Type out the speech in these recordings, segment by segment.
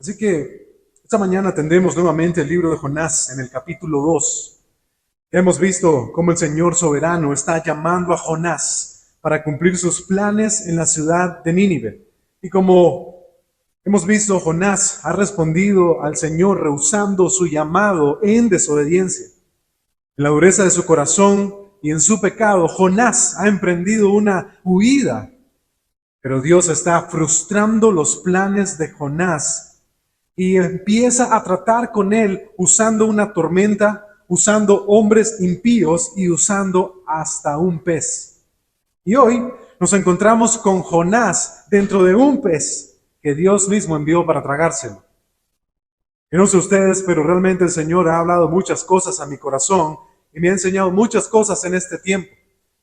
Así que esta mañana tendremos nuevamente el libro de Jonás en el capítulo 2. Hemos visto cómo el Señor soberano está llamando a Jonás para cumplir sus planes en la ciudad de Nínive. Y como hemos visto, Jonás ha respondido al Señor rehusando su llamado en desobediencia. En la dureza de su corazón y en su pecado, Jonás ha emprendido una huida. Pero Dios está frustrando los planes de Jonás y empieza a tratar con él usando una tormenta, usando hombres impíos y usando hasta un pez. Y hoy nos encontramos con Jonás dentro de un pez que Dios mismo envió para tragárselo. Yo no sé ustedes, pero realmente el Señor ha hablado muchas cosas a mi corazón y me ha enseñado muchas cosas en este tiempo.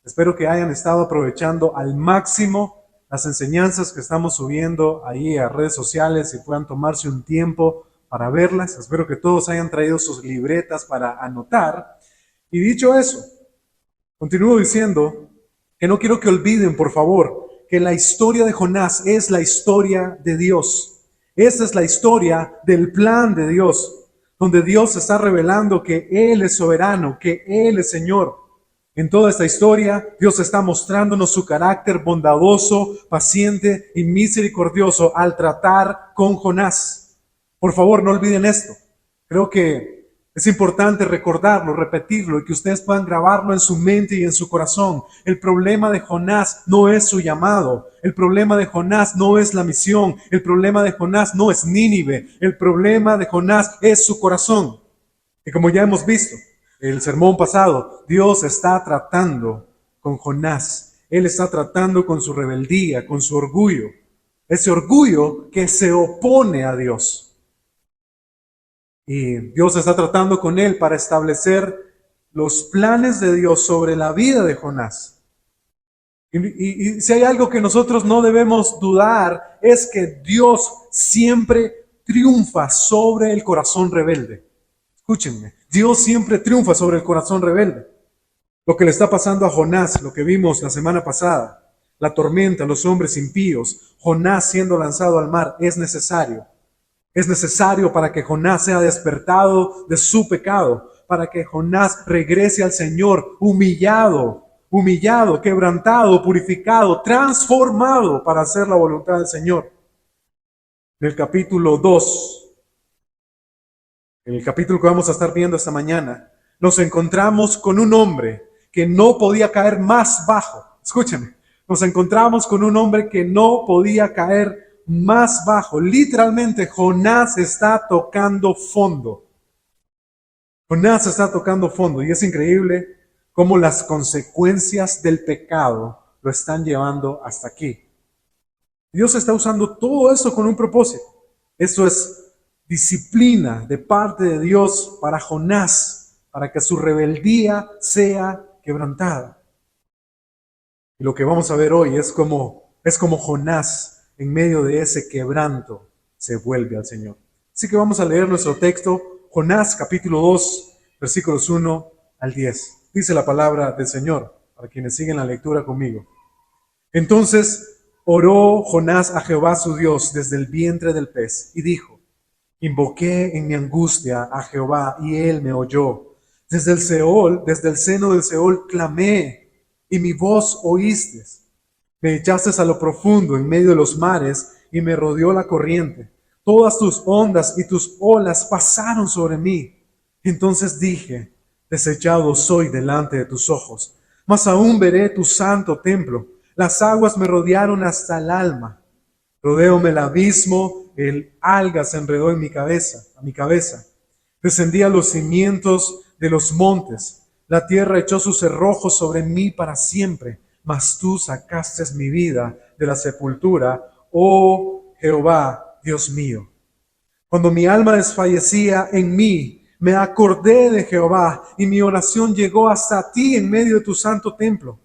Espero que hayan estado aprovechando al máximo las enseñanzas que estamos subiendo ahí a redes sociales y puedan tomarse un tiempo para verlas. Espero que todos hayan traído sus libretas para anotar. Y dicho eso, continúo diciendo que no quiero que olviden, por favor, que la historia de Jonás es la historia de Dios. Esa es la historia del plan de Dios, donde Dios está revelando que Él es soberano, que Él es Señor. En toda esta historia, Dios está mostrándonos su carácter bondadoso, paciente y misericordioso al tratar con Jonás. Por favor, no olviden esto. Creo que es importante recordarlo, repetirlo y que ustedes puedan grabarlo en su mente y en su corazón. El problema de Jonás no es su llamado. El problema de Jonás no es la misión. El problema de Jonás no es Nínive. El problema de Jonás es su corazón. Y como ya hemos visto, el sermón pasado, Dios está tratando con Jonás. Él está tratando con su rebeldía, con su orgullo. Ese orgullo que se opone a Dios. Y Dios está tratando con él para establecer los planes de Dios sobre la vida de Jonás. Y si hay algo que nosotros no debemos dudar, es que Dios siempre triunfa sobre el corazón rebelde. Escúchenme, Dios siempre triunfa sobre el corazón rebelde. Lo que le está pasando a Jonás, lo que vimos la semana pasada, la tormenta, los hombres impíos, Jonás siendo lanzado al mar, es necesario. Es necesario para que Jonás sea despertado de su pecado, para que Jonás regrese al Señor humillado, quebrantado, purificado, transformado para hacer la voluntad del Señor. En el capítulo 2, en el capítulo que vamos a estar viendo esta mañana, nos encontramos con un hombre que no podía caer más bajo. Escúchenme, nos encontramos con un hombre que no podía caer más bajo. Literalmente, Jonás está tocando fondo. Jonás está tocando fondo y es increíble cómo las consecuencias del pecado lo están llevando hasta aquí. Dios está usando todo eso con un propósito. Eso es disciplina de parte de Dios para Jonás, para que su rebeldía sea quebrantada. Y lo que vamos a ver hoy es como Jonás, en medio de ese quebranto, se vuelve al Señor. Así que vamos a leer nuestro texto, Jonás capítulo 2, versículos 1 al 10. Dice la palabra del Señor, para quienes siguen la lectura conmigo. Entonces oró Jonás a Jehová su Dios desde el vientre del pez y dijo: invoqué en mi angustia a Jehová y él me oyó. Desde el Seol, desde el seno del Seol clamé y mi voz oíste. Me echaste a lo profundo en medio de los mares y me rodeó la corriente. Todas tus ondas y tus olas pasaron sobre mí. Entonces dije: desechado soy delante de tus ojos, mas aún veré tu santo templo. Las aguas me rodearon hasta el alma. Rodeóme el abismo, el alga se enredó en a mi cabeza. Descendí a los cimientos de los montes. La tierra echó sus cerrojos sobre mí para siempre. Mas tú sacaste mi vida de la sepultura, oh Jehová, Dios mío. Cuando mi alma desfallecía en mí, me acordé de Jehová y mi oración llegó hasta ti en medio de tu santo templo.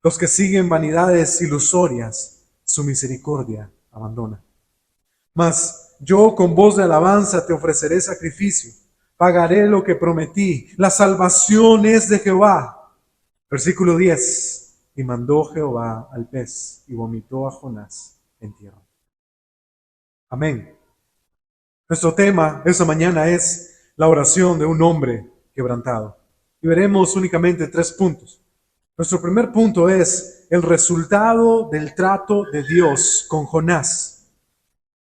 Los que siguen vanidades ilusorias, su misericordia abandona. Mas yo con voz de alabanza te ofreceré sacrificio. Pagaré lo que prometí. La salvación es de Jehová. Versículo 10. Y mandó Jehová al pez y vomitó a Jonás en tierra. Amén. Nuestro tema esta mañana es la oración de un hombre quebrantado. Y veremos únicamente 3 puntos. Nuestro primer punto es el resultado del trato de Dios con Jonás.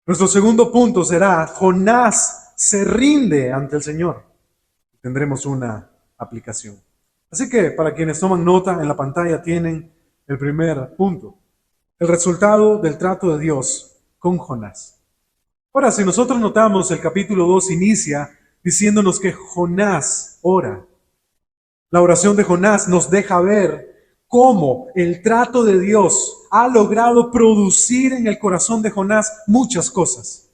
Nuestro segundo punto será: Jonás se rinde ante el Señor. Tendremos una aplicación. Así que para quienes toman nota, en la pantalla tienen el primer punto: el resultado del trato de Dios con Jonás. Ahora, si nosotros notamos, el capítulo 2 inicia diciéndonos que Jonás ora. La oración de Jonás nos deja ver cómo el trato de Dios ha logrado producir en el corazón de Jonás muchas cosas.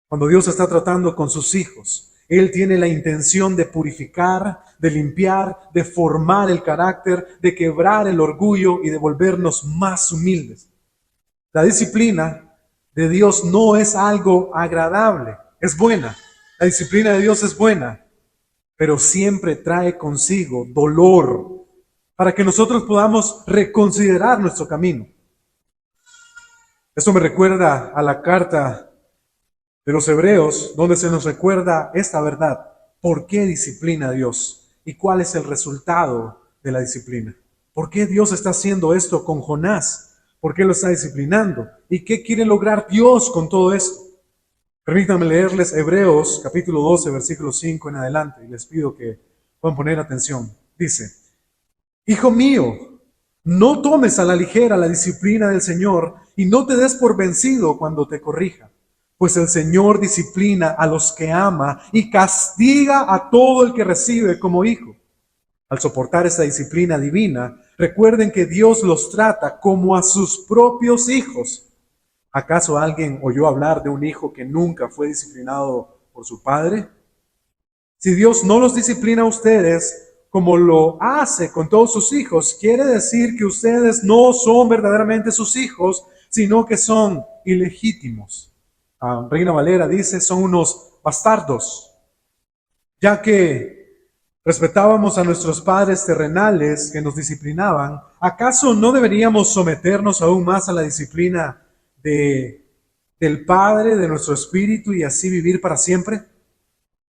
Cuando Dios está tratando con sus hijos, Él tiene la intención de purificar, de limpiar, de formar el carácter, de quebrar el orgullo y de volvernos más humildes. La disciplina de Dios no es algo agradable, es buena. La disciplina de Dios es buena, pero siempre trae consigo dolor para que nosotros podamos reconsiderar nuestro camino. Esto me recuerda a la carta de los Hebreos, donde se nos recuerda esta verdad: ¿por qué disciplina a Dios? ¿Y cuál es el resultado de la disciplina? ¿Por qué Dios está haciendo esto con Jonás? ¿Por qué lo está disciplinando? ¿Y qué quiere lograr Dios con todo esto? Permítanme leerles Hebreos capítulo 12, versículo 5 en adelante, y les pido que puedan poner atención. Dice: Hijo mío, no tomes a la ligera la disciplina del Señor y no te des por vencido cuando te corrija, pues el Señor disciplina a los que ama y castiga a todo el que recibe como hijo. Al soportar esta disciplina divina, recuerden que Dios los trata como a sus propios hijos. ¿Acaso alguien oyó hablar de un hijo que nunca fue disciplinado por su padre? Si Dios no los disciplina a ustedes como lo hace con todos sus hijos, quiere decir que ustedes no son verdaderamente sus hijos, sino que son ilegítimos. Reina Valera dice: son unos bastardos, ya que respetábamos a nuestros padres terrenales que nos disciplinaban. ¿Acaso no deberíamos someternos aún más a la disciplina del Padre, de nuestro espíritu, y así vivir para siempre?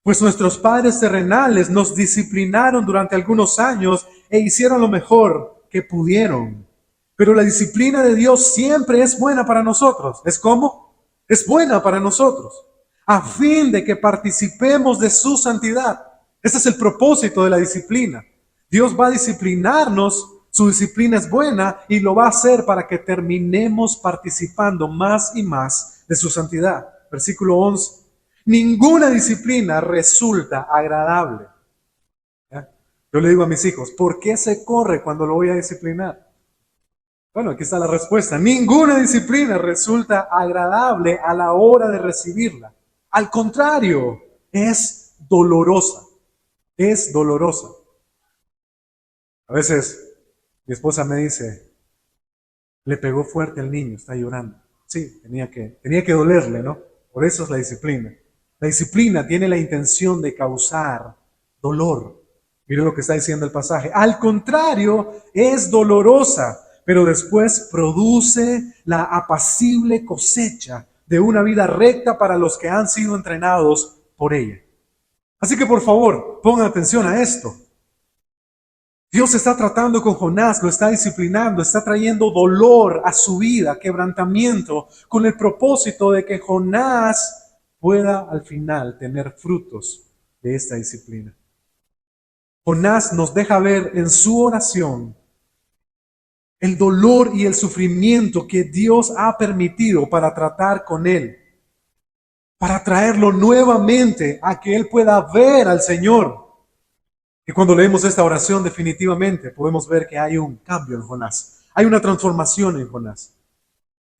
Pues nuestros padres terrenales nos disciplinaron durante algunos años e hicieron lo mejor que pudieron. Pero la disciplina de Dios siempre es buena para nosotros. ¿Es cómo? Es buena para nosotros, a fin de que participemos de su santidad. Ese es el propósito de la disciplina. Dios va a disciplinarnos, su disciplina es buena y lo va a hacer para que terminemos participando más y más de su santidad. Versículo 11. Ninguna disciplina resulta agradable. ¿Ya? Yo le digo a mis hijos: ¿por qué se corre cuando lo voy a disciplinar? Bueno, aquí está la respuesta: ninguna disciplina resulta agradable a la hora de recibirla. Al contrario, es dolorosa. Es dolorosa. A veces mi esposa me dice: le pegó fuerte al niño, está llorando. Sí, tenía que dolerle, ¿no? Por eso es la disciplina. La disciplina tiene la intención de causar dolor. Mire lo que está diciendo el pasaje. Al contrario, es dolorosa, pero después produce la apacible cosecha de una vida recta para los que han sido entrenados por ella. Así que por favor, pongan atención a esto. Dios está tratando con Jonás, lo está disciplinando, está trayendo dolor a su vida, quebrantamiento, con el propósito de que Jonás pueda al final tener frutos de esta disciplina. Jonás nos deja ver en su oración el dolor y el sufrimiento que Dios ha permitido para tratar con él, para traerlo nuevamente a que él pueda ver al Señor. Y cuando leemos esta oración, definitivamente podemos ver que hay un cambio en Jonás. Hay una transformación en Jonás.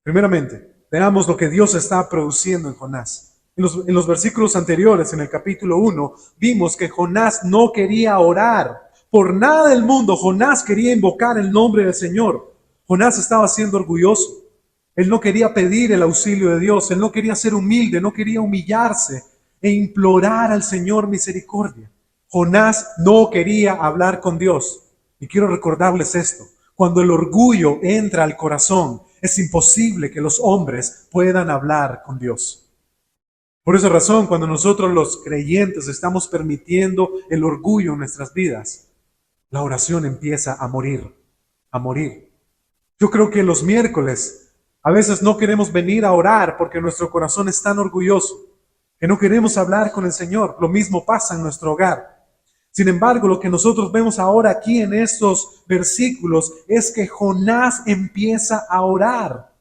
Primeramente, veamos lo que Dios está produciendo en Jonás. En los versículos anteriores, en el capítulo 1, vimos que Jonás no quería orar. Por nada del mundo Jonás quería invocar el nombre del Señor. Jonás estaba siendo orgulloso. Él no quería pedir el auxilio de Dios. Él no quería ser humilde, no quería humillarse e implorar al Señor misericordia. Jonás no quería hablar con Dios. Y quiero recordarles esto: cuando el orgullo entra al corazón, es imposible que los hombres puedan hablar con Dios. Por esa razón, cuando nosotros los creyentes estamos permitiendo el orgullo en nuestras vidas, la oración empieza a morir, a morir. Yo creo que los miércoles a veces no queremos venir a orar porque nuestro corazón es tan orgulloso que no queremos hablar con el Señor. Lo mismo pasa en nuestro hogar. Sin embargo, lo que nosotros vemos ahora aquí en estos versículos es que Jonás empieza a orar.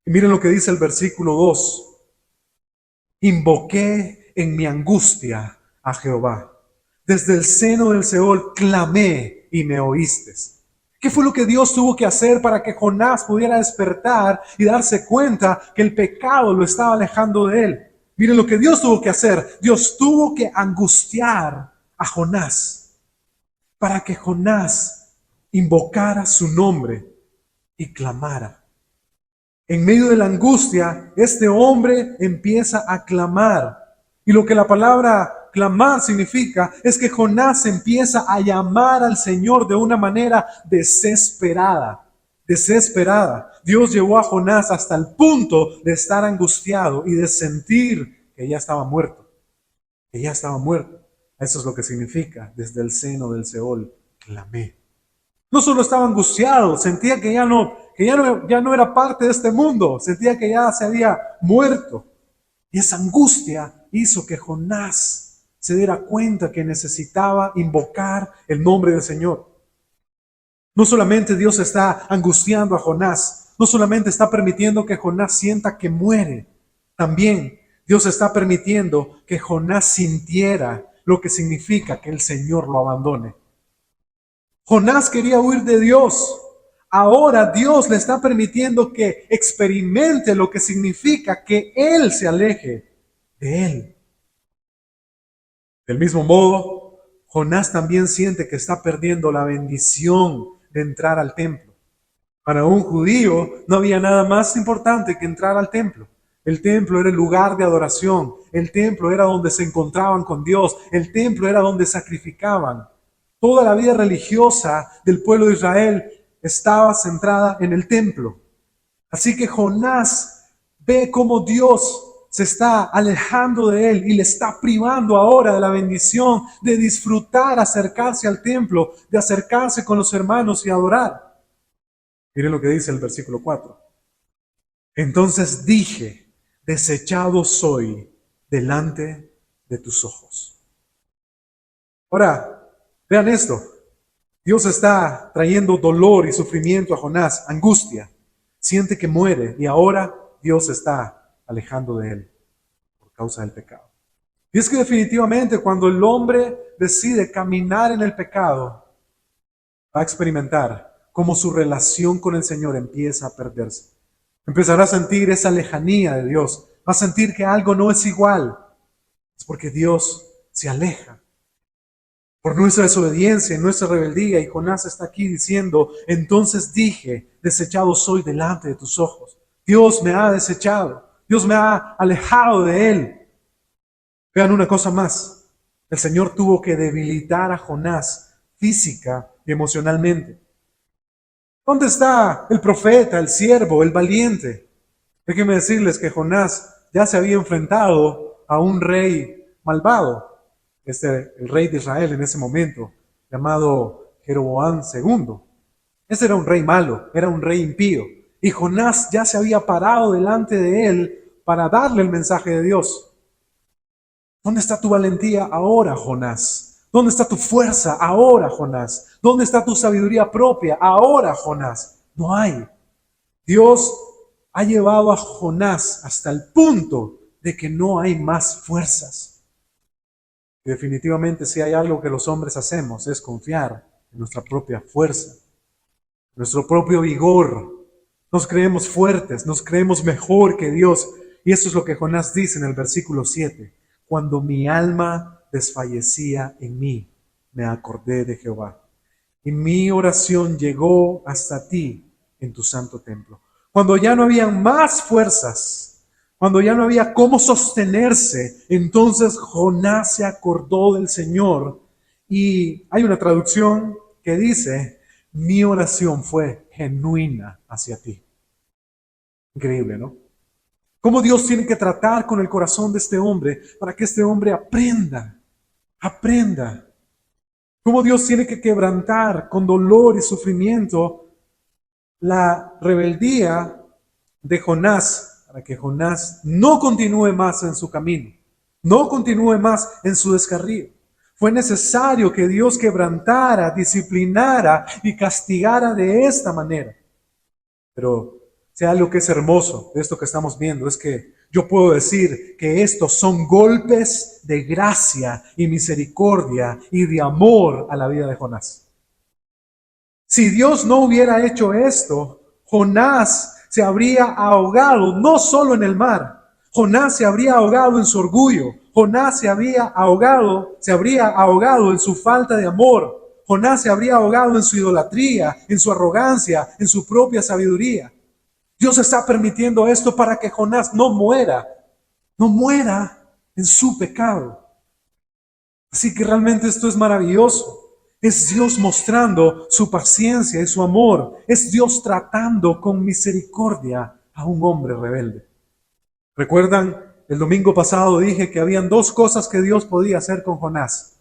Y miren lo que dice el versículo 2. Invoqué en mi angustia a Jehová. Desde el seno del Seol clamé y me oíste. ¿Qué fue lo que Dios tuvo que hacer para que Jonás pudiera despertar y darse cuenta que el pecado lo estaba alejando de él? Miren lo que Dios tuvo que hacer. Dios tuvo que angustiar a Jonás para que Jonás invocara su nombre y clamara. En medio de la angustia, este hombre empieza a clamar. Y lo que la palabra clamar significa es que Jonás empieza a llamar al Señor de una manera desesperada. Desesperada. Dios llevó a Jonás hasta el punto de estar angustiado y de sentir que ya estaba muerto. Que ya estaba muerto. Eso es lo que significa, desde el seno del Seol clamé. No solo estaba angustiado, sentía que ya no era parte de este mundo, sentía que ya se había muerto. Y esa angustia hizo que Jonás se diera cuenta que necesitaba invocar el nombre del Señor. No solamente Dios está angustiando a Jonás, no solamente está permitiendo que Jonás sienta que muere, también Dios está permitiendo que Jonás sintiera lo que significa que el Señor lo abandone. Jonás quería huir de Dios. Ahora Dios le está permitiendo que experimente lo que significa que Él se aleje de Él. Del mismo modo, Jonás también siente que está perdiendo la bendición de entrar al templo. Para un judío no había nada más importante que entrar al templo. El templo era el lugar de adoración. El templo era donde se encontraban con Dios. El templo era donde sacrificaban. Toda la vida religiosa del pueblo de Israel estaba centrada en el templo. Así que Jonás ve cómo Dios se está alejando de él y le está privando ahora de la bendición de disfrutar, acercarse al templo, de acercarse con los hermanos y adorar. Miren lo que dice el versículo 4. Entonces dije, desechado soy delante de tus ojos. Ahora, vean esto. Dios está trayendo dolor y sufrimiento a Jonás, angustia. Siente que muere y ahora Dios está alejando de él por causa del pecado. Y es que definitivamente cuando el hombre decide caminar en el pecado, va a experimentar cómo su relación con el Señor empieza a perderse. Empezará a sentir esa lejanía de Dios. Va a sentir que algo no es igual. Es porque Dios se aleja. Por nuestra desobediencia y nuestra rebeldía, y Jonás está aquí diciendo, entonces dije, desechado soy delante de tus ojos. Dios me ha desechado, Dios me ha alejado de Él. Vean una cosa más, el Señor tuvo que debilitar a Jonás física y emocionalmente. ¿Dónde está el profeta, el siervo, el valiente? Déjenme decirles que Jonás ya se había enfrentado a un rey malvado. El rey de Israel en ese momento, llamado Jeroboam II. Ese era un rey malo, era un rey impío. Y Jonás ya se había parado delante de él para darle el mensaje de Dios. ¿Dónde está tu valentía ahora, Jonás? ¿Dónde está tu fuerza ahora, Jonás? ¿Dónde está tu sabiduría propia ahora, Jonás? No hay. Dios ha llevado a Jonás hasta el punto de que no hay más fuerzas. Y definitivamente si hay algo que los hombres hacemos es confiar en nuestra propia fuerza, nuestro propio vigor. Nos creemos fuertes, nos creemos mejor que Dios. Y eso es lo que Jonás dice en el versículo 7. Cuando mi alma desfallecía en mí, me acordé de Jehová. Y mi oración llegó hasta ti en tu santo templo. Cuando ya no había más fuerzas, cuando ya no había cómo sostenerse, entonces Jonás se acordó del Señor. Y hay una traducción que dice, mi oración fue genuina hacia ti. Increíble, ¿no? Cómo Dios tiene que tratar con el corazón de este hombre para que este hombre aprenda. Cómo Dios tiene que quebrantar con dolor y sufrimiento la rebeldía de Jonás, para que Jonás no continúe más en su camino, no continúe más en su descarrío. Fue necesario que Dios quebrantara, disciplinara y castigara de esta manera. Pero si hay algo que es hermoso de esto que estamos viendo, es que yo puedo decir que estos son golpes de gracia y misericordia y de amor a la vida de Jonás. Si Dios no hubiera hecho esto, Jonás se habría ahogado no solo en el mar, Jonás se habría ahogado en su orgullo, Jonás se habría ahogado en su falta de amor, Jonás se habría ahogado en su idolatría, en su arrogancia, en su propia sabiduría. Dios está permitiendo esto para que Jonás no muera en su pecado. Así que realmente esto es maravilloso. Es Dios mostrando su paciencia y su amor. Es Dios tratando con misericordia a un hombre rebelde. ¿Recuerdan? El domingo pasado dije que habían dos cosas que Dios podía hacer con Jonás.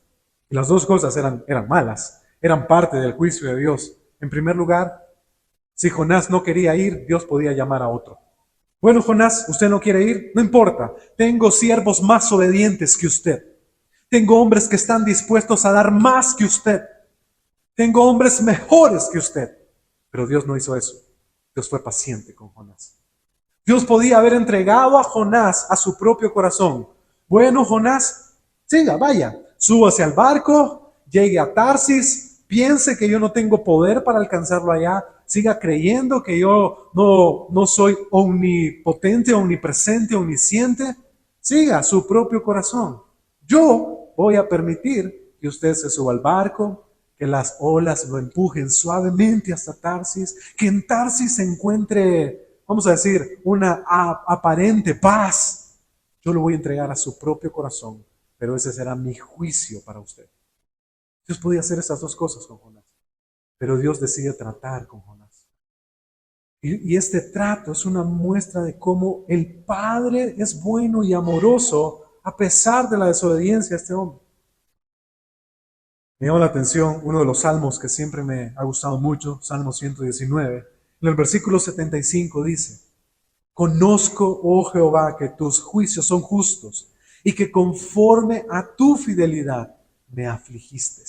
Y las dos cosas eran malas. Eran parte del juicio de Dios. En primer lugar, si Jonás no quería ir, Dios podía llamar a otro. Bueno, Jonás, ¿usted no quiere ir? No importa. Tengo siervos más obedientes que usted. Tengo hombres que están dispuestos a dar más que usted. Tengo hombres mejores que usted. Pero Dios no hizo eso. Dios fue paciente con Jonás. Dios podía haber entregado a Jonás a su propio corazón. Bueno, Jonás, siga, vaya, súbase al barco, llegue a Tarsis, piense que yo no tengo poder para alcanzarlo allá, siga creyendo que yo no soy omnipotente, omnipresente, omnisciente. Siga su propio corazón. Yo voy a permitir que usted se suba al barco, que las olas lo empujen suavemente hasta Tarsis, que en Tarsis se encuentre, vamos a decir, una aparente paz. Yo lo voy a entregar a su propio corazón, pero ese será mi juicio para usted. Dios podía hacer estas dos cosas con Jonás, pero Dios decide tratar con Jonás. Y este trato es una muestra de cómo el Padre es bueno y amoroso a pesar de la desobediencia de este hombre. Me llama la atención uno de los salmos que siempre me ha gustado mucho, Salmo 119. En el versículo 75 dice: Conozco, oh Jehová, que tus juicios son justos y que conforme a tu fidelidad me afligiste.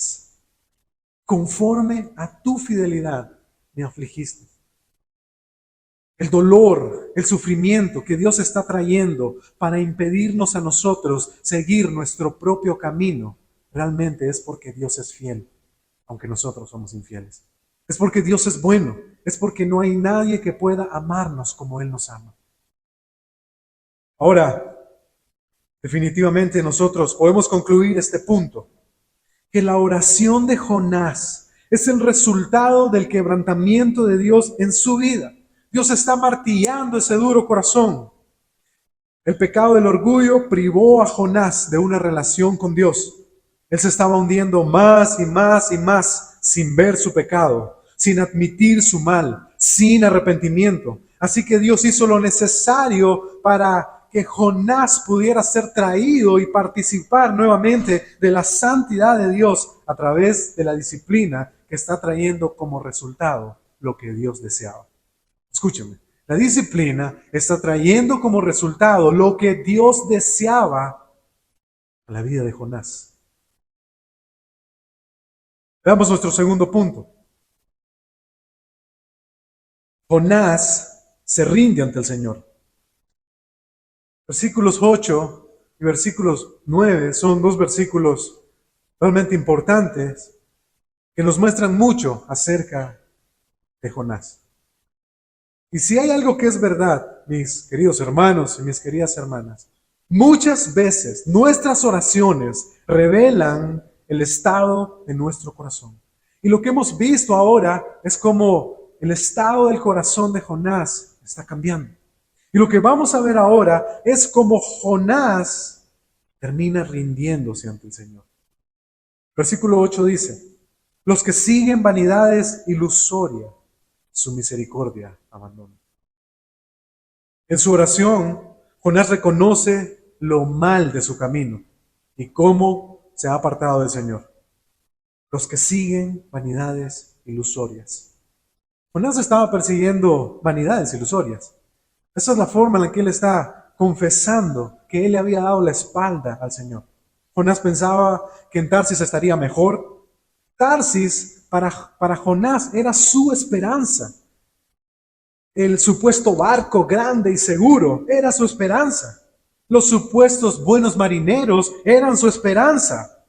Conforme a tu fidelidad me afligiste. El dolor, el sufrimiento que Dios está trayendo para impedirnos a nosotros seguir nuestro propio camino, realmente es porque Dios es fiel, aunque nosotros somos infieles. Es porque Dios es bueno, es porque no hay nadie que pueda amarnos como Él nos ama. Ahora, definitivamente nosotros podemos concluir este punto, que la oración de Jonás es el resultado del quebrantamiento de Dios en su vida. Dios está martillando ese duro corazón. El pecado del orgullo privó a Jonás de una relación con Dios. Él se estaba hundiendo más y más y más sin ver su pecado, sin admitir su mal, sin arrepentimiento. Así que Dios hizo lo necesario para que Jonás pudiera ser traído y participar nuevamente de la santidad de Dios a través de la disciplina que está trayendo como resultado lo que Dios deseaba. Escúchame, la disciplina está trayendo como resultado lo que Dios deseaba a la vida de Jonás. Veamos nuestro segundo punto. Jonás se rinde ante el Señor. Versículos 8 y versículos 9 son dos versículos realmente importantes que nos muestran mucho acerca de Jonás. Y si hay algo que es verdad, mis queridos hermanos y mis queridas hermanas, muchas veces nuestras oraciones revelan el estado de nuestro corazón. Y lo que hemos visto ahora es como el estado del corazón de Jonás está cambiando. Y lo que vamos a ver ahora es cómo Jonás termina rindiéndose ante el Señor. Versículo 8 dice: los que siguen vanidades ilusorias, su misericordia abandona. En su oración, Jonás reconoce lo mal de su camino y cómo se ha apartado del Señor. Los que siguen vanidades ilusorias. Jonás estaba persiguiendo vanidades ilusorias. Esa es la forma en la que él está confesando que él le había dado la espalda al Señor. Jonás pensaba que en Tarsis estaría mejor. Tarsis para Jonás era su esperanza. El supuesto barco grande y seguro era su esperanza. Los supuestos buenos marineros eran su esperanza.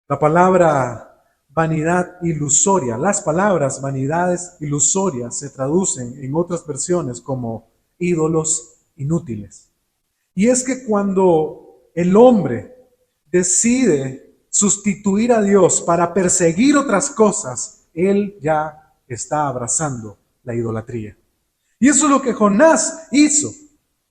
La palabra vanidad ilusoria, las palabras vanidades ilusorias se traducen en otras versiones como ídolos inútiles. Y es que cuando el hombre decide sustituir a Dios para perseguir otras cosas, él ya está abrazando la idolatría. Y eso es lo que Jonás hizo.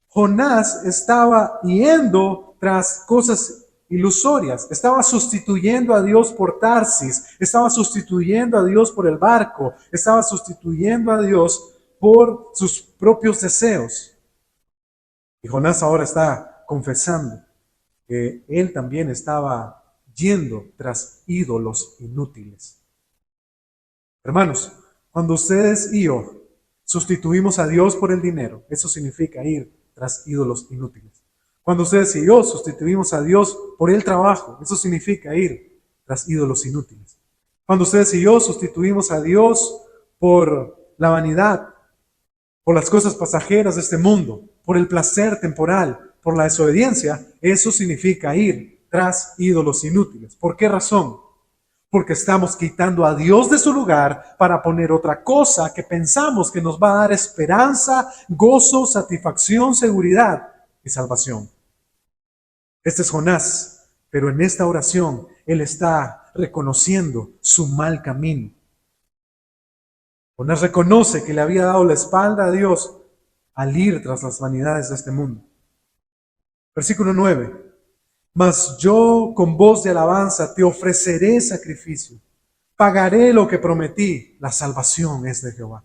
Jonás estaba yendo tras cosas ilusorias, estaba sustituyendo a Dios por Tarsis, estaba sustituyendo a Dios por el barco, estaba sustituyendo a Dios por sus propios deseos. Y Jonás ahora está confesando que él también estaba yendo tras ídolos inútiles. Hermanos, cuando ustedes y yo sustituimos a Dios por el dinero, eso significa ir tras ídolos inútiles. Cuando ustedes y yo sustituimos a Dios por el trabajo, eso significa ir tras ídolos inútiles. Cuando ustedes y yo sustituimos a Dios por la vanidad, por las cosas pasajeras de este mundo, por el placer temporal, por la desobediencia, eso significa ir tras ídolos inútiles. ¿Por qué razón? Porque estamos quitando a Dios de su lugar para poner otra cosa que pensamos que nos va a dar esperanza, gozo, satisfacción, seguridad y salvación. Este es Jonás, pero en esta oración él está reconociendo su mal camino. Jonás reconoce que le había dado la espalda a Dios al ir tras las vanidades de este mundo. Versículo 9. Mas yo con voz de alabanza te ofreceré sacrificio. Pagaré lo que prometí. La salvación es de Jehová.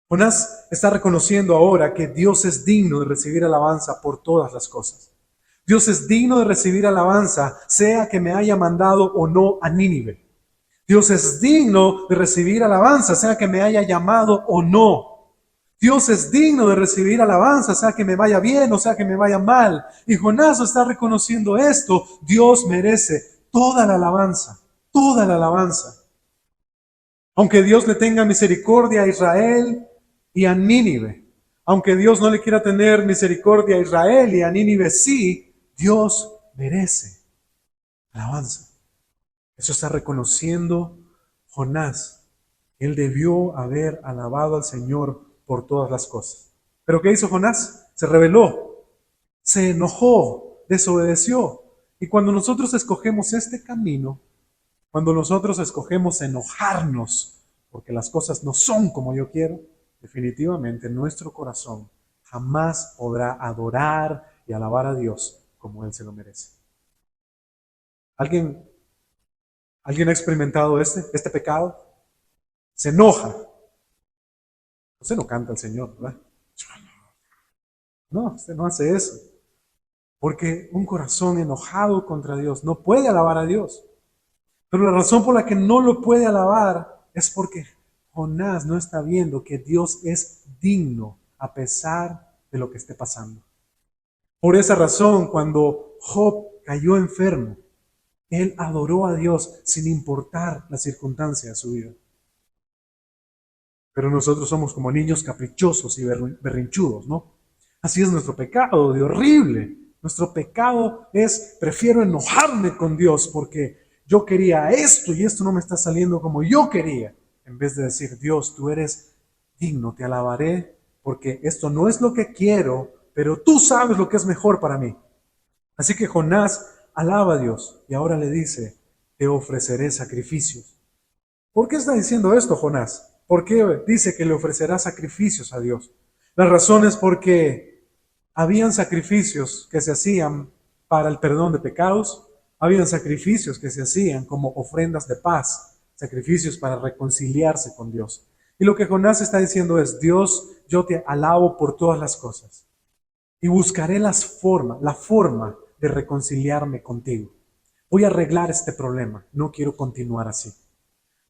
Jonás está reconociendo ahora que Dios es digno de recibir alabanza por todas las cosas. Dios es digno de recibir alabanza, sea que me haya mandado o no a Nínive. Dios es digno de recibir alabanza, sea que me haya llamado o no. Dios es digno de recibir alabanza, sea que me vaya bien o sea que me vaya mal. Y Jonás está reconociendo esto. Dios merece toda la alabanza, toda la alabanza. Aunque Dios le tenga misericordia a Israel y a Nínive, aunque Dios no le quiera tener misericordia a Israel y a Nínive sí, Dios merece alabanza. Eso está reconociendo Jonás. Él debió haber alabado al Señor por todas las cosas. ¿Pero qué hizo Jonás? Se rebeló, se enojó, desobedeció. Y cuando nosotros escogemos este camino, cuando nosotros escogemos enojarnos porque las cosas no son como yo quiero, definitivamente nuestro corazón jamás podrá adorar y alabar a Dios como Él se lo merece. ¿Alguien ha experimentado este pecado? Se enoja. Usted no canta al Señor, ¿verdad? No, usted no hace eso. Porque un corazón enojado contra Dios no puede alabar a Dios. Pero la razón por la que no lo puede alabar es porque Jonás no está viendo que Dios es digno a pesar de lo que esté pasando. Por esa razón, cuando Job cayó enfermo, él adoró a Dios sin importar la circunstancia de su vida. Pero nosotros somos como niños caprichosos y berrinchudos, ¿no? Así es nuestro pecado, de horrible. Nuestro pecado es, prefiero enojarme con Dios porque yo quería esto y esto no me está saliendo como yo quería. En vez de decir, Dios, tú eres digno, te alabaré porque esto no es lo que quiero, pero tú sabes lo que es mejor para mí. Así que Jonás alaba a Dios y ahora le dice, te ofreceré sacrificios. ¿Por qué está diciendo esto Jonás? ¿Por qué dice que le ofrecerá sacrificios a Dios? La razón es porque habían sacrificios que se hacían para el perdón de pecados, habían sacrificios que se hacían como ofrendas de paz, sacrificios para reconciliarse con Dios. Y lo que Jonás está diciendo es, Dios, yo te alabo por todas las cosas. y buscaré la forma de reconciliarme contigo. Voy a arreglar este problema. No quiero continuar así.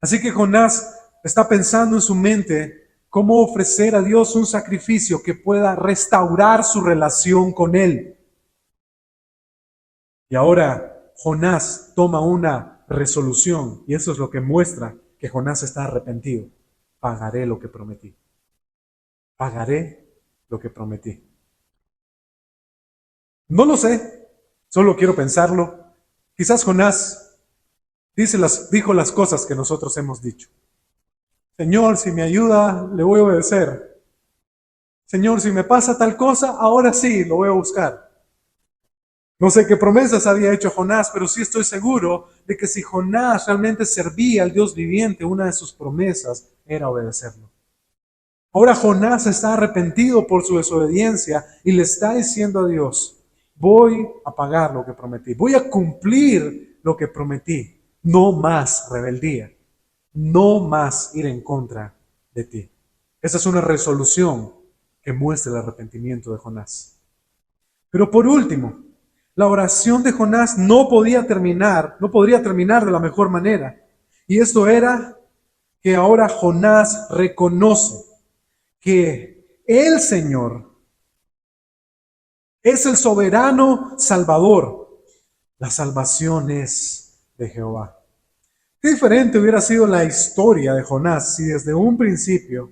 Así que Jonás está pensando en su mente cómo ofrecer a Dios un sacrificio que pueda restaurar su relación con Él. Y ahora Jonás toma una resolución y eso es lo que muestra que Jonás está arrepentido. Pagaré lo que prometí. Pagaré lo que prometí. No lo sé, solo quiero pensarlo. Quizás Jonás dijo las cosas que nosotros hemos dicho. Señor, si me ayuda, le voy a obedecer. Señor, si me pasa tal cosa, ahora sí, lo voy a buscar. No sé qué promesas había hecho Jonás, pero sí estoy seguro de que si Jonás realmente servía al Dios viviente, una de sus promesas era obedecerlo. Ahora Jonás está arrepentido por su desobediencia y le está diciendo a Dios, voy a pagar lo que prometí, voy a cumplir lo que prometí, no más rebeldía, no más ir en contra de ti. Esa es una resolución que muestra el arrepentimiento de Jonás. Pero por último, la oración de Jonás no podría terminar de la mejor manera. Y esto era que ahora Jonás reconoce que el Señor es el soberano Salvador. La salvación es de Jehová. Qué diferente hubiera sido la historia de Jonás si desde un principio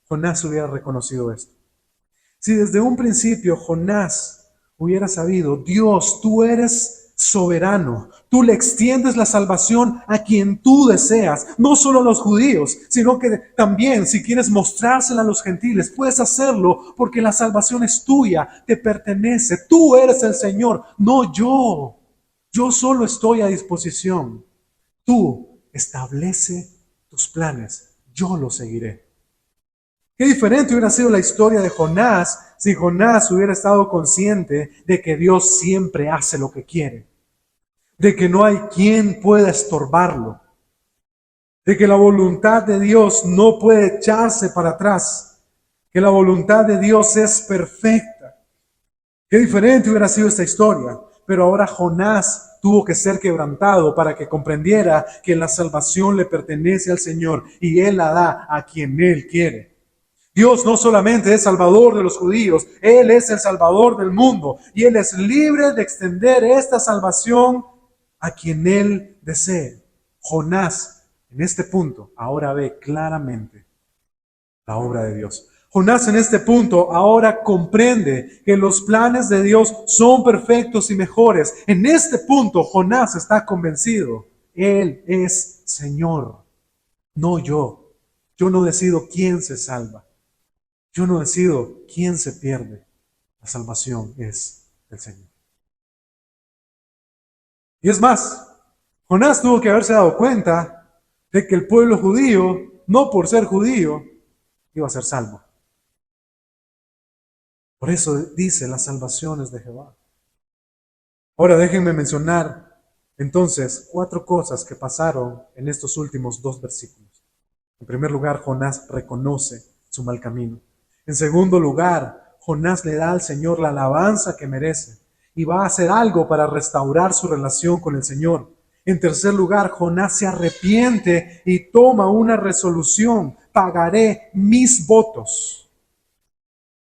Jonás hubiera reconocido esto. Si desde un principio Jonás hubiera sabido, Dios, tú eres soberano, tú le extiendes la salvación a quien tú deseas, no solo a los judíos, sino que también si quieres mostrársela a los gentiles, puedes hacerlo porque la salvación es tuya, te pertenece, tú eres el Señor, no yo. Yo solo estoy a disposición. Tú establece tus planes, yo los seguiré. Qué diferente hubiera sido la historia de Jonás si Jonás hubiera estado consciente de que Dios siempre hace lo que quiere, de que no hay quien pueda estorbarlo, de que la voluntad de Dios no puede echarse para atrás, que la voluntad de Dios es perfecta. Qué diferente hubiera sido esta historia, pero ahora Jonás tuvo que ser quebrantado para que comprendiera que la salvación le pertenece al Señor y Él la da a quien Él quiere. Dios no solamente es salvador de los judíos, Él es el salvador del mundo y Él es libre de extender esta salvación a quien Él desee. Jonás, en este punto, ahora ve claramente la obra de Dios. Jonás en este punto ahora comprende que los planes de Dios son perfectos y mejores. En este punto Jonás está convencido. Él es Señor, no yo. Yo no decido quién se salva. Yo no decido quién se pierde. La salvación es del Señor. Y es más, Jonás tuvo que haberse dado cuenta de que el pueblo judío, no por ser judío, iba a ser salvo. Por eso dice, la salvación es de Jehová. Ahora déjenme mencionar entonces 4 cosas que pasaron en estos últimos 2 versículos. En primer lugar, Jonás reconoce su mal camino. En segundo lugar, Jonás le da al Señor la alabanza que merece y va a hacer algo para restaurar su relación con el Señor. En tercer lugar, Jonás se arrepiente y toma una resolución: pagaré mis votos.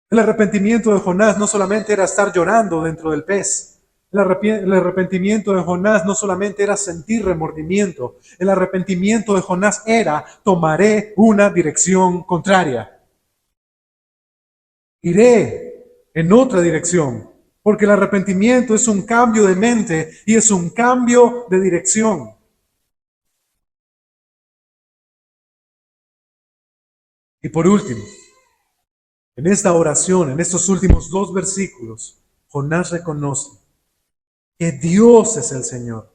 El arrepentimiento de Jonás no solamente era estar llorando dentro del pez. El arrepentimiento de Jonás no solamente era sentir remordimiento. El arrepentimiento de Jonás era: tomaré una dirección contraria. Iré en otra dirección. Porque el arrepentimiento es un cambio de mente y es un cambio de dirección. Y por último, en esta oración, en estos últimos 2 versículos, Jonás reconoce que Dios es el Señor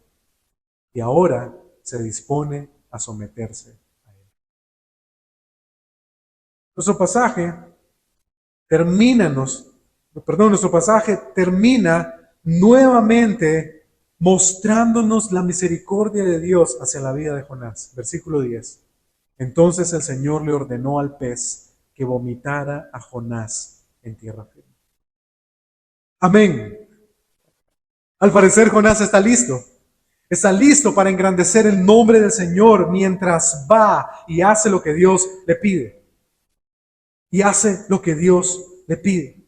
y ahora se dispone a someterse a Él. Nuestro pasaje termina nuevamente mostrándonos la misericordia de Dios hacia la vida de Jonás. Versículo 10. Entonces el Señor le ordenó al pez que vomitara a Jonás en tierra firme. Amén. Al parecer Jonás está listo. Está listo para engrandecer el nombre del Señor mientras va y hace lo que Dios le pide. Y hace lo que Dios le pide.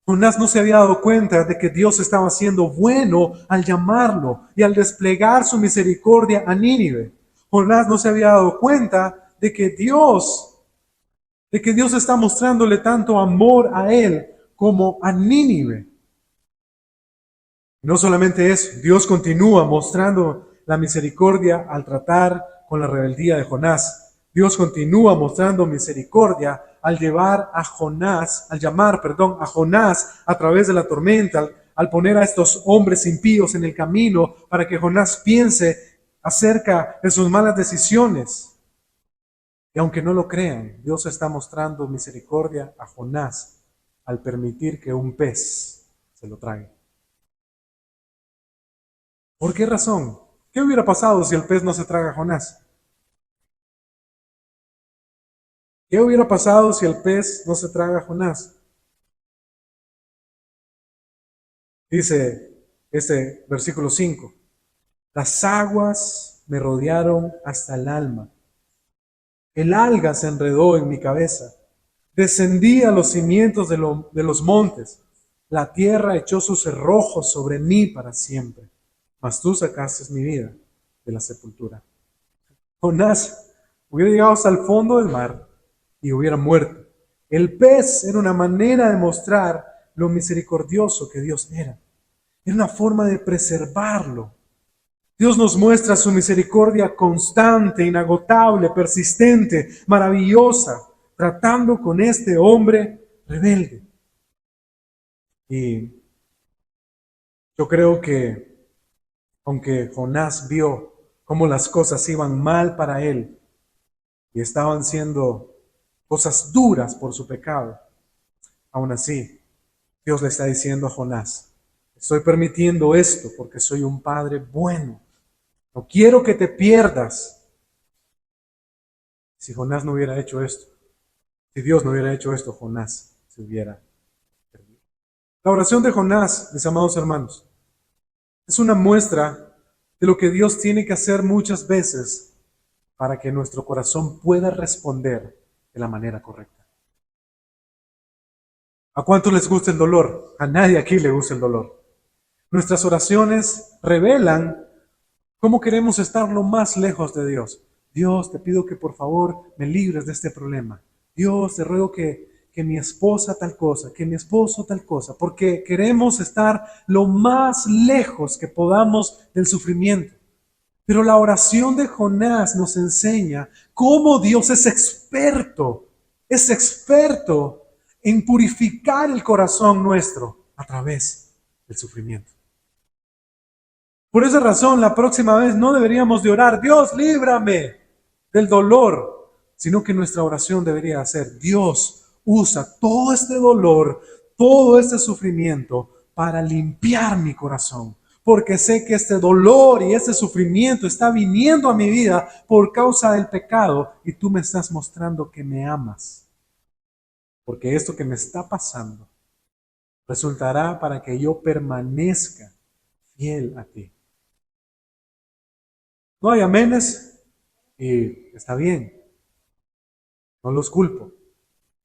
Jonás no se había dado cuenta de que Dios estaba siendo bueno al llamarlo y al desplegar su misericordia a Nínive. Jonás no se había dado cuenta de que Dios está mostrándole tanto amor a él como a Nínive. No solamente eso, Dios continúa mostrando la misericordia al tratar con la rebeldía de Jonás. Dios continúa mostrando misericordia al llamar a Jonás a través de la tormenta, al poner a estos hombres impíos en el camino para que Jonás piense acerca de sus malas decisiones. Y aunque no lo crean, Dios está mostrando misericordia a Jonás al permitir que un pez se lo trague. ¿Por qué razón? ¿Qué hubiera pasado si el pez no se traga a Jonás? ¿Qué hubiera pasado si el pez no se traga a Jonás? Dice este versículo 5. Las aguas me rodearon hasta el alma. El alga se enredó en mi cabeza. Descendí a los cimientos de los montes. La tierra echó sus cerrojos sobre mí para siempre. Mas tú sacaste mi vida de la sepultura. Jonás hubiera llegado hasta el fondo del mar y hubiera muerto. El pez era una manera de mostrar lo misericordioso que Dios era. Era una forma de preservarlo. Dios nos muestra su misericordia constante, inagotable, persistente, maravillosa, tratando con este hombre rebelde. Y yo creo que aunque Jonás vio cómo las cosas iban mal para él y estaban siendo cosas duras por su pecado, aún así, Dios le está diciendo a Jonás, estoy permitiendo esto porque soy un padre bueno. No quiero que te pierdas. Si Jonás no hubiera hecho esto, si Dios no hubiera hecho esto, Jonás se hubiera perdido. La oración de Jonás, mis amados hermanos, es una muestra de lo que Dios tiene que hacer muchas veces para que nuestro corazón pueda responder de la manera correcta. ¿A cuántos les gusta el dolor? A nadie aquí le gusta el dolor. Nuestras oraciones revelan cómo queremos estar lo más lejos de Dios. Dios, te pido que por favor me libres de este problema. Dios, te ruego que mi esposa tal cosa, que mi esposo tal cosa, porque queremos estar lo más lejos que podamos del sufrimiento. Pero la oración de Jonás nos enseña cómo Dios es experto en purificar el corazón nuestro a través del sufrimiento. Por esa razón, la próxima vez no deberíamos de orar, Dios, líbrame del dolor, sino que nuestra oración debería ser, Dios, usa todo este dolor, todo este sufrimiento para limpiar mi corazón. Porque sé que este dolor y este sufrimiento está viniendo a mi vida por causa del pecado y tú me estás mostrando que me amas. Porque esto que me está pasando resultará para que yo permanezca fiel a ti. No hay amenes y está bien. No los culpo.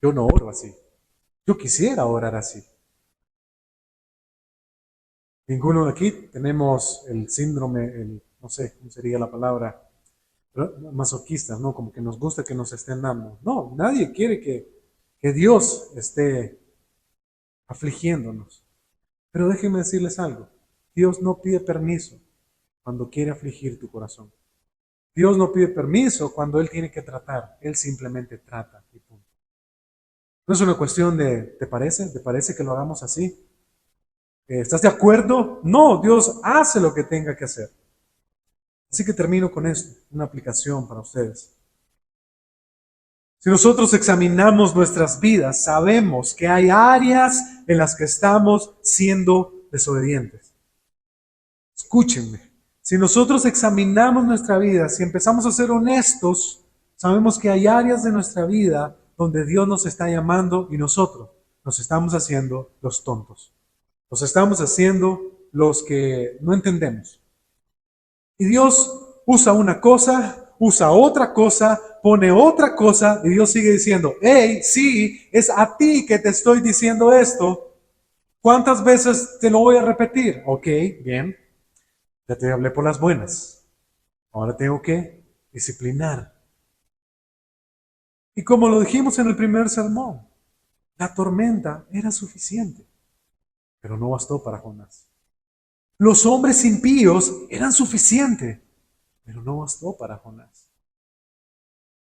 Yo no oro así. Yo quisiera orar así. Ninguno de aquí tenemos el síndrome, no sé cómo sería la palabra, masoquistas, ¿no? Como que nos gusta que nos estén dando. No, nadie quiere que Dios esté afligiéndonos. Pero déjenme decirles algo. Dios no pide permiso cuando quiere afligir tu corazón. Dios no pide permiso cuando Él tiene que tratar. Él simplemente trata y punto. No es una cuestión de, ¿te parece? ¿Te parece que lo hagamos así? ¿Estás de acuerdo? No, Dios hace lo que tenga que hacer. Así que termino con esto, una aplicación para ustedes. Si nosotros examinamos nuestras vidas, sabemos que hay áreas en las que estamos siendo desobedientes. Escúchenme. Si nosotros examinamos nuestra vida, si empezamos a ser honestos, sabemos que hay áreas de nuestra vida donde Dios nos está llamando y nosotros nos estamos haciendo los tontos. Los estamos haciendo los que no entendemos. Y Dios usa una cosa, usa otra cosa, pone otra cosa, y Dios sigue diciendo, hey, sí, es a ti que te estoy diciendo esto. ¿Cuántas veces te lo voy a repetir? Ok, bien. Ya te hablé por las buenas. Ahora tengo que disciplinar. Y como lo dijimos en el primer sermón, la tormenta era suficiente, pero no bastó para Jonás. Los hombres impíos eran suficientes, pero no bastó para Jonás.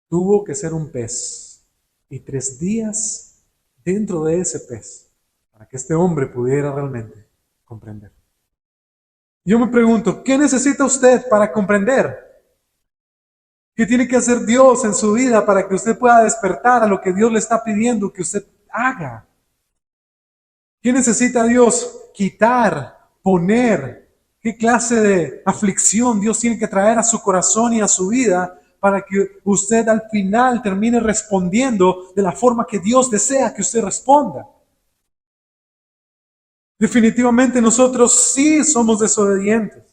Tuvo que ser un pez y 3 días dentro de ese pez para que este hombre pudiera realmente comprender. Yo me pregunto, ¿qué necesita usted para comprender? ¿Qué tiene que hacer Dios en su vida para que usted pueda despertar a lo que Dios le está pidiendo que usted haga? ¿Qué necesita Dios quitar, poner? ¿Qué clase de aflicción Dios tiene que traer a su corazón y a su vida para que usted al final termine respondiendo de la forma que Dios desea que usted responda? Definitivamente nosotros sí somos desobedientes,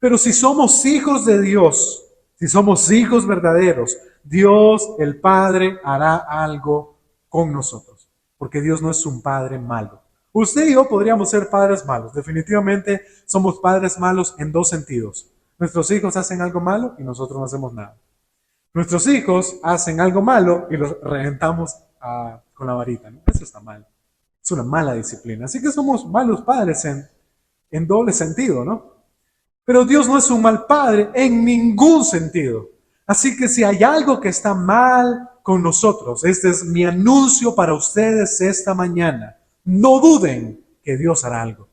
pero si somos hijos de Dios, si somos hijos verdaderos, Dios el Padre hará algo con nosotros, porque Dios no es un Padre malo. Usted y yo podríamos ser padres malos. Definitivamente somos padres malos en 2 sentidos. Nuestros hijos hacen algo malo y nosotros no hacemos nada. Nuestros hijos hacen algo malo y los reventamos con la varita, ¿no? Eso está mal. Es una mala disciplina. Así que somos malos padres en doble sentido, ¿no? Pero Dios no es un mal padre en ningún sentido. Así que si hay algo que está mal con nosotros, este es mi anuncio para ustedes esta mañana. No duden que Dios hará algo.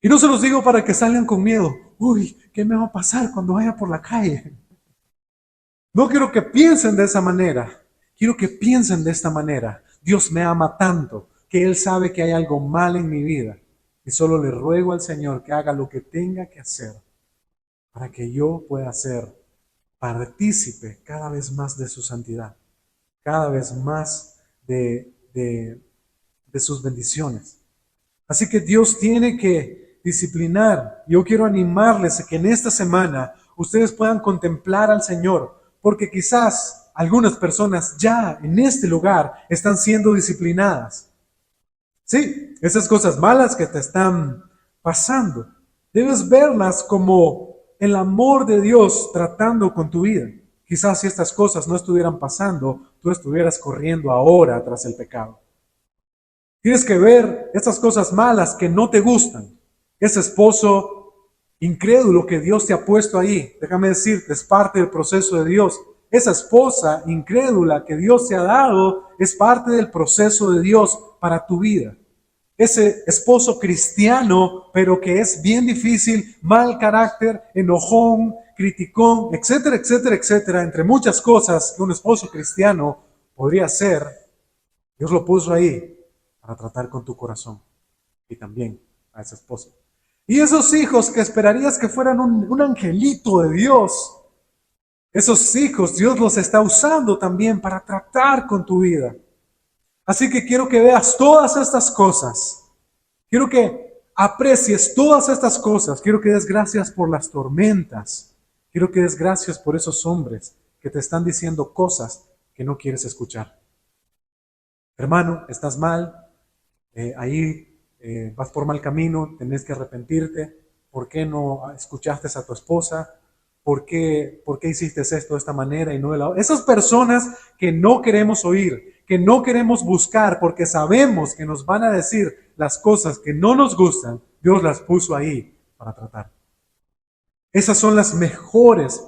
Y no se los digo para que salgan con miedo. Uy, ¿qué me va a pasar cuando vaya por la calle? No quiero que piensen de esa manera. Quiero que piensen de esta manera. Dios me ama tanto que Él sabe que hay algo mal en mi vida. Y solo le ruego al Señor que haga lo que tenga que hacer para que yo pueda ser partícipe cada vez más de su santidad, cada vez más de sus bendiciones. Así que Dios tiene que disciplinar. Yo quiero animarles a que en esta semana ustedes puedan contemplar al Señor, porque quizás algunas personas ya en este lugar están siendo disciplinadas. Sí, esas cosas malas que te están pasando, debes verlas como el amor de Dios tratando con tu vida. Quizás si estas cosas no estuvieran pasando, tú estuvieras corriendo ahora tras el pecado. Tienes que ver estas cosas malas que no te gustan. Ese esposo incrédulo que Dios te ha puesto ahí, déjame decirte, es parte del proceso de Dios. Esa esposa incrédula que Dios te ha dado es parte del proceso de Dios para tu vida. Ese esposo cristiano, pero que es bien difícil, mal carácter, enojón, criticón, etcétera, etcétera, etcétera, entre muchas cosas que un esposo cristiano podría ser, Dios lo puso ahí para tratar con tu corazón y también a esa esposa. Y esos hijos que esperarías que fueran un angelito de Dios, esos hijos Dios los está usando también para tratar con tu vida. Así que quiero que veas todas estas cosas. Quiero que aprecies todas estas cosas. Quiero que des gracias por las tormentas. Quiero que des gracias por esos hombres que te están diciendo cosas que no quieres escuchar. Hermano, estás mal. Vas por mal camino, tenés que arrepentirte. ¿Por qué no escuchaste a tu esposa? ¿Por qué hiciste esto de esta manera y no de la otra? Esas personas que no queremos oír, que no queremos buscar porque sabemos que nos van a decir las cosas que no nos gustan, Dios las puso ahí para tratar. Esas son las mejores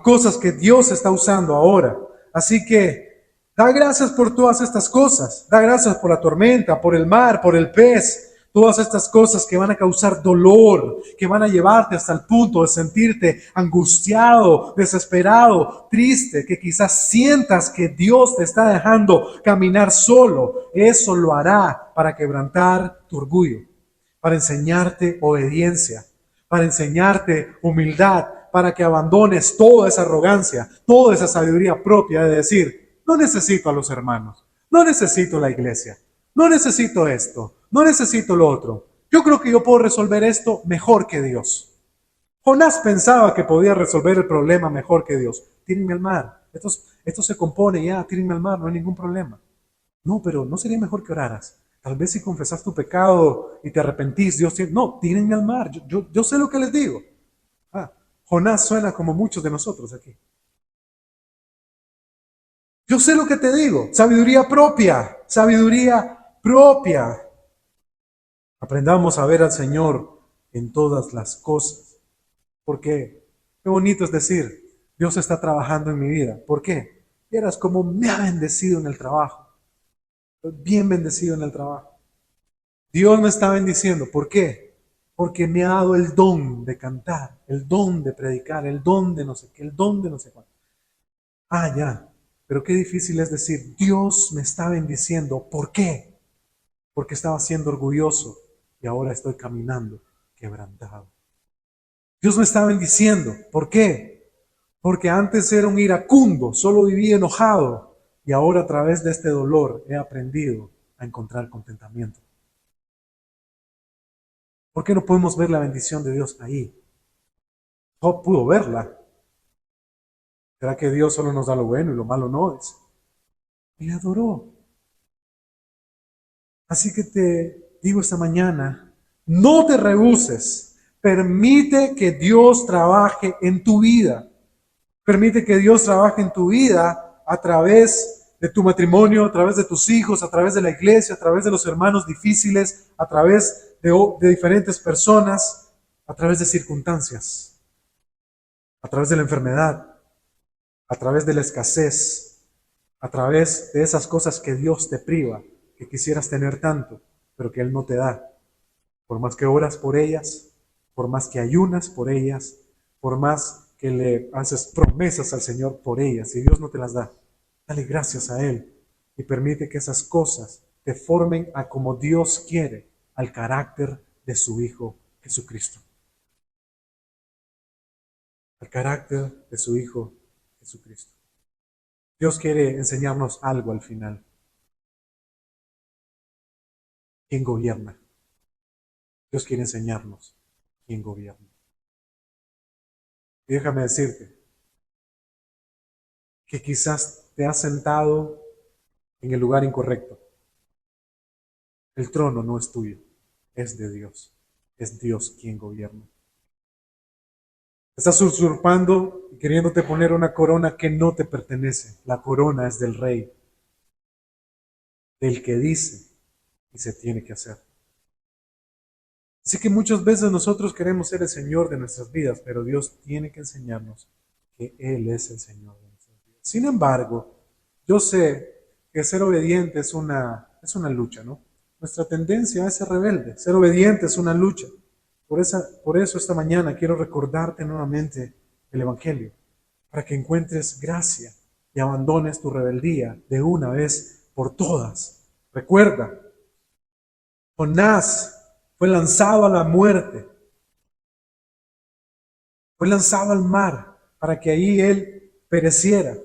cosas que Dios está usando ahora. Así que da gracias por todas estas cosas. Da gracias por la tormenta, por el mar, por el pez. Todas estas cosas que van a causar dolor, que van a llevarte hasta el punto de sentirte angustiado, desesperado, triste, que quizás sientas que Dios te está dejando caminar solo. Eso lo hará para quebrantar tu orgullo, para enseñarte obediencia, para enseñarte humildad, para que abandones toda esa arrogancia, toda esa sabiduría propia de decir, no necesito a los hermanos, no necesito la iglesia. no necesito esto, no necesito lo otro. Yo creo que yo puedo resolver esto mejor que Dios. Jonás pensaba que podía resolver el problema mejor que Dios. Tírenme al mar. Esto se compone ya, tírenme al mar, no hay ningún problema. No, pero ¿no sería mejor que oraras? Tal vez si confesas tu pecado y te arrepentís, Dios tiene... No, tírenme al mar. Yo sé lo que les digo. Jonás suena como muchos de nosotros aquí. Yo sé lo que te digo. Sabiduría propia. Sabiduría propia. Aprendamos a ver al Señor en todas las cosas. ¿Por qué? Qué bonito es decir, Dios está trabajando en mi vida. ¿Por qué? Vieras cómo me ha bendecido en el trabajo. Estoy bien bendecido en el trabajo. Dios me está bendiciendo. ¿Por qué? Porque me ha dado el don de cantar, el don de predicar, el don de no sé qué, el don de no sé cuánto. Ya. Pero qué difícil es decir, Dios me está bendiciendo. ¿Por qué? Porque estaba siendo orgulloso y ahora estoy caminando quebrantado. Dios me está bendiciendo. ¿Por qué? Porque antes era un iracundo, solo vivía enojado y ahora a través de este dolor he aprendido a encontrar contentamiento. ¿Por qué no podemos ver la bendición de Dios ahí? Job pudo verla. ¿Será que Dios solo nos da lo bueno y lo malo no es? Y le adoró. Así que te digo esta mañana, no te rehúses. Permite que Dios trabaje en tu vida. Permite que Dios trabaje en tu vida a través de tu matrimonio, a través de tus hijos, a través de la iglesia, a través de los hermanos difíciles, a través de diferentes personas, a través de circunstancias, a través de la enfermedad, a través de la escasez, a través de esas cosas que Dios te priva, que quisieras tener tanto, pero que Él no te da. Por más que oras por ellas, por más que ayunas por ellas, por más que le haces promesas al Señor por ellas, y Dios no te las da, dale gracias a Él y permite que esas cosas te formen a como Dios quiere, al carácter de su Hijo Jesucristo. Al carácter de su Hijo Jesucristo. Dios quiere enseñarnos algo al final. ¿Quién gobierna? Dios quiere enseñarnos quién gobierna. Y déjame decirte que quizás te has sentado en el lugar incorrecto. El trono no es tuyo, es de Dios. Es Dios quien gobierna. Estás usurpando y queriéndote poner una corona que no te pertenece. La corona es del Rey, del que dice y se tiene que hacer. Así que muchas veces nosotros queremos ser el Señor de nuestras vidas, pero Dios tiene que enseñarnos que Él es el Señor de nuestras vidas. Sin embargo, yo sé que ser obediente es una lucha, ¿no? Nuestra tendencia es ser rebelde. Ser obediente es una lucha. Por eso esta mañana quiero recordarte nuevamente el Evangelio, para que encuentres gracia y abandones tu rebeldía de una vez por todas. Recuerda, Jonás fue lanzado a la muerte, fue lanzado al mar para que ahí él pereciera.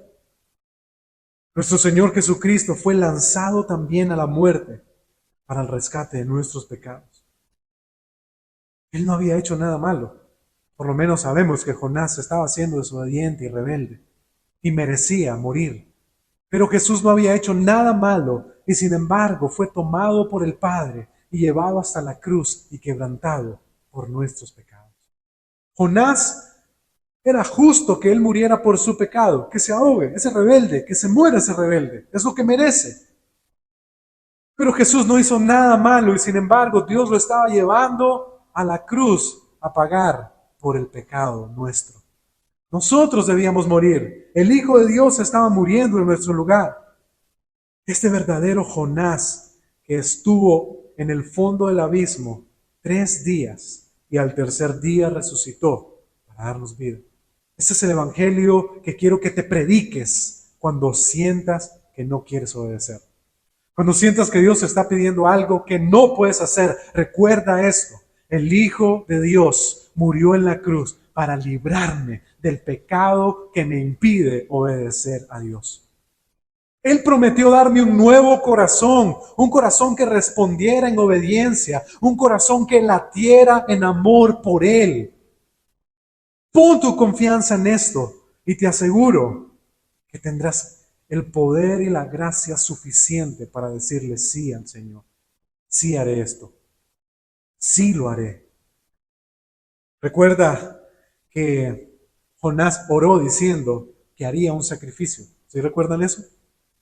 Nuestro Señor Jesucristo fue lanzado también a la muerte para el rescate de nuestros pecados. Él no había hecho nada malo. Por lo menos sabemos que Jonás estaba siendo desobediente y rebelde y merecía morir. Pero Jesús no había hecho nada malo y sin embargo fue tomado por el Padre y llevado hasta la cruz y quebrantado por nuestros pecados. Jonás era justo que él muriera por su pecado, que se ahogue ese rebelde, que se muera ese rebelde, es lo que merece. Pero Jesús no hizo nada malo y sin embargo Dios lo estaba llevando a la cruz a pagar por el pecado nuestro. Nosotros debíamos morir. El Hijo de Dios estaba muriendo en nuestro lugar. Este verdadero Jonás que estuvo en el fondo del abismo 3 días y al tercer día resucitó para darnos vida. Este es el evangelio que quiero que te prediques cuando sientas que no quieres obedecer. Cuando sientas que Dios te está pidiendo algo que no puedes hacer, recuerda esto. El Hijo de Dios murió en la cruz para librarme del pecado que me impide obedecer a Dios. Él prometió darme un nuevo corazón, un corazón que respondiera en obediencia, un corazón que latiera en amor por Él. Pon tu confianza en esto y te aseguro que tendrás el poder y la gracia suficiente para decirle sí al Señor. Sí haré esto, sí lo haré. Recuerda que Jonás oró diciendo que haría un sacrificio. ¿Sí recuerdan eso?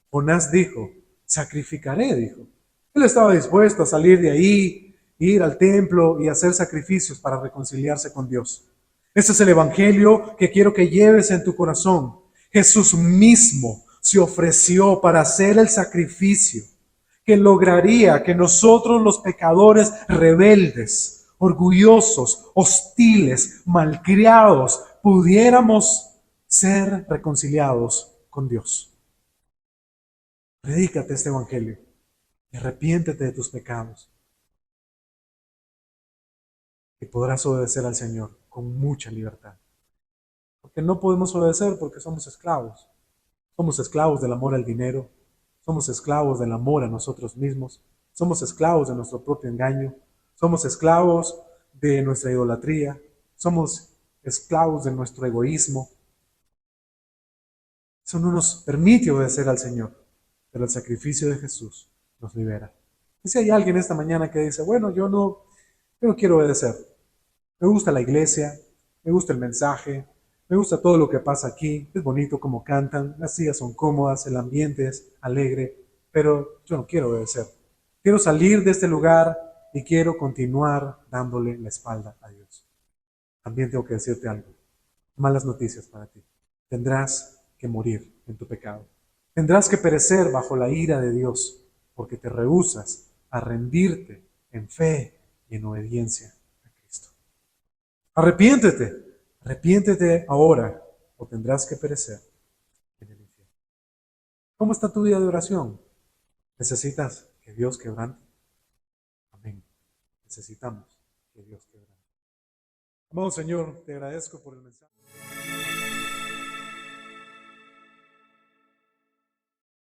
Jonás dijo, sacrificaré, dijo. Él estaba dispuesto a salir de ahí, ir al templo y hacer sacrificios para reconciliarse con Dios. Ese es el evangelio que quiero que lleves en tu corazón. Jesús mismo se ofreció para hacer el sacrificio que lograría que nosotros los pecadores rebeldes, orgullosos, hostiles, malcriados, pudiéramos ser reconciliados con Dios. Predícate este evangelio y arrepiéntete de tus pecados y podrás obedecer al Señor con mucha libertad. Porque no podemos obedecer porque somos esclavos. Somos esclavos del amor al dinero, somos esclavos del amor a nosotros mismos, somos esclavos de nuestro propio engaño, somos esclavos de nuestra idolatría, somos esclavos de nuestro egoísmo. Eso no nos permite obedecer al Señor, pero el sacrificio de Jesús nos libera. Y si hay alguien esta mañana que dice, bueno, yo no quiero obedecer, me gusta la iglesia, me gusta el mensaje, me gusta todo lo que pasa aquí, es bonito como cantan, las sillas son cómodas, el ambiente es alegre, pero yo no quiero obedecer. Quiero salir de este lugar y quiero continuar dándole la espalda a Dios. También tengo que decirte algo, malas noticias para ti. Tendrás que morir en tu pecado. Tendrás que perecer bajo la ira de Dios porque te rehusas a rendirte en fe y en obediencia a Cristo. Arrepiéntete ahora o tendrás que perecer en el infierno. ¿Cómo está tu vida de oración? ¿Necesitas que Dios quebrante? Amén. Necesitamos que Dios quebrante. Amado Señor, te agradezco por el mensaje.